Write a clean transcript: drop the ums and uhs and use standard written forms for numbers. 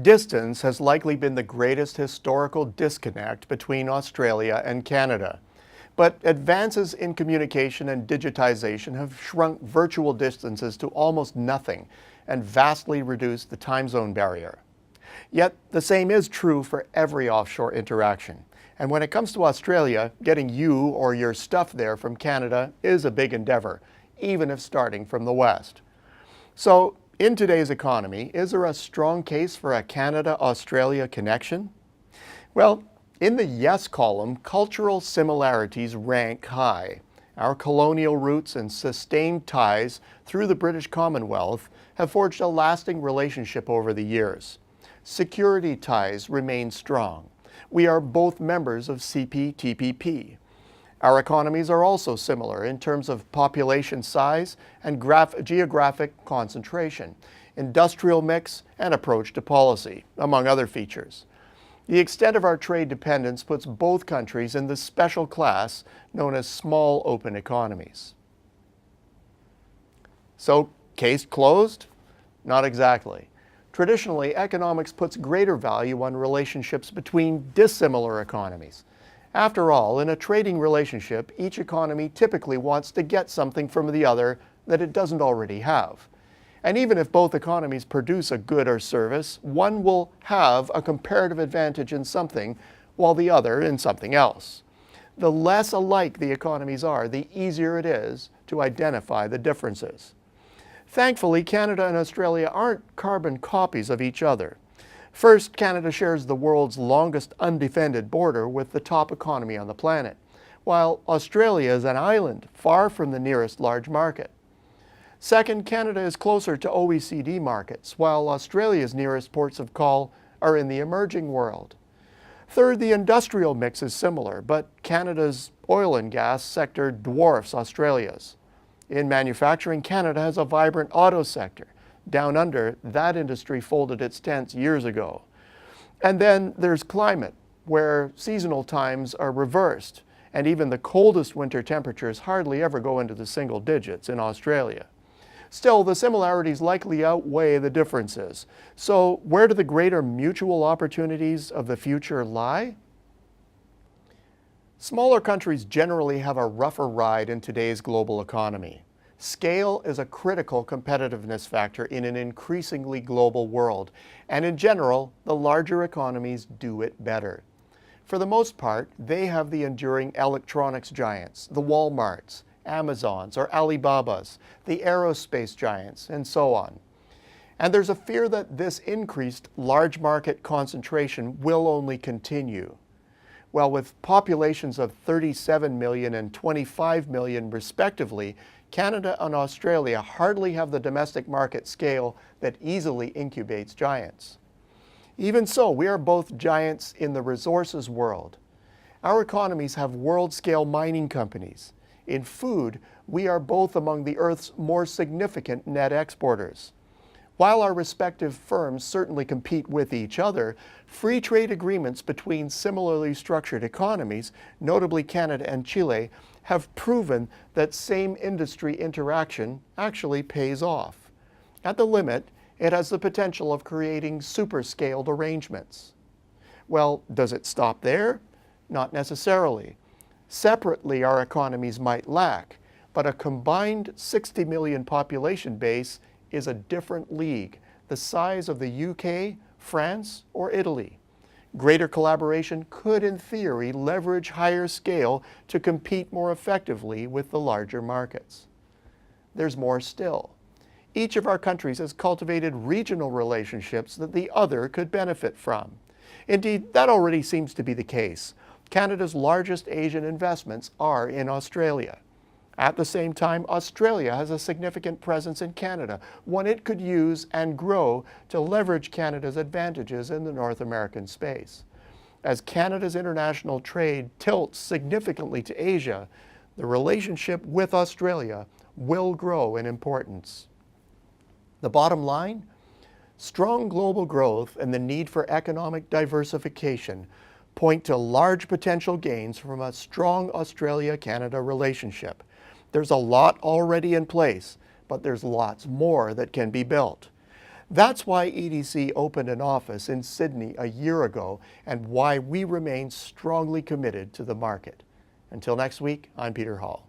Distance has likely been the greatest historical disconnect between Australia and Canada. But advances in communication and digitization have shrunk virtual distances to almost nothing and vastly reduced the time zone barrier. Yet the same is true for every offshore interaction. And when it comes to Australia, getting you or your stuff there from Canada is a big endeavor, even if starting from the West. So, in today's economy, is there a strong case for a Canada-Australia connection? Well, in the yes column, cultural similarities rank high. Our colonial roots and sustained ties through the British Commonwealth have forged a lasting relationship over the years. Security ties remain strong. We are both members of CPTPP. Our economies are also similar in terms of population size and geographic concentration, industrial mix, and approach to policy, among other features. The extent of our trade dependence puts both countries in the special class known as small open economies. So, case closed? Not exactly. Traditionally, economics puts greater value on relationships between dissimilar economies. After all, in a trading relationship, each economy typically wants to get something from the other that it doesn't already have. And even if both economies produce a good or service, one will have a comparative advantage in something, while the other in something else. The less alike the economies are, the easier it is to identify the differences. Thankfully, Canada and Australia aren't carbon copies of each other. First, Canada shares the world's longest undefended border with the top economy on the planet, while Australia is an island far from the nearest large market. Second, Canada is closer to OECD markets, while Australia's nearest ports of call are in the emerging world. Third, the industrial mix is similar, but Canada's oil and gas sector dwarfs Australia's. In manufacturing, Canada has a vibrant auto sector. Down under, that industry folded its tents years ago. And then there's climate, where seasonal times are reversed, and even the coldest winter temperatures hardly ever go into the single digits in Australia. Still, the similarities likely outweigh the differences. So, where do the greater mutual opportunities of the future lie? Smaller countries generally have a rougher ride in today's global economy. Scale is a critical competitiveness factor in an increasingly global world, and in general, the larger economies do it better. For the most part, they have the enduring electronics giants, the Walmarts, Amazons, or Alibabas, the aerospace giants, and so on. And there's a fear that this increased large market concentration will only continue. Well, with populations of 37 million and 25 million respectively, Canada and Australia hardly have the domestic market scale that easily incubates giants. Even so, we are both giants in the resources world. Our economies have world-scale mining companies. In food, we are both among the Earth's more significant net exporters. While our respective firms certainly compete with each other, free trade agreements between similarly structured economies, notably Canada and Chile, have proven that same industry interaction actually pays off. At the limit, it has the potential of creating super-scaled arrangements. Well, does it stop there? Not necessarily. Separately, our economies might lack, but a combined 60 million population base is a different league, the size of the UK, France, or Italy. Greater collaboration could, in theory, leverage higher scale to compete more effectively with the larger markets. There's more still. Each of our countries has cultivated regional relationships that the other could benefit from. Indeed, that already seems to be the case. Canada's largest Asian investments are in Australia. At the same time, Australia has a significant presence in Canada, one it could use and grow to leverage Canada's advantages in the North American space. As Canada's international trade tilts significantly to Asia, the relationship with Australia will grow in importance. The bottom line? Strong global growth and the need for economic diversification point to large potential gains from a strong Australia-Canada relationship. There's a lot already in place, but there's lots more that can be built. That's why EDC opened an office in Sydney a year ago and why we remain strongly committed to the market. Until next week, I'm Peter Hall.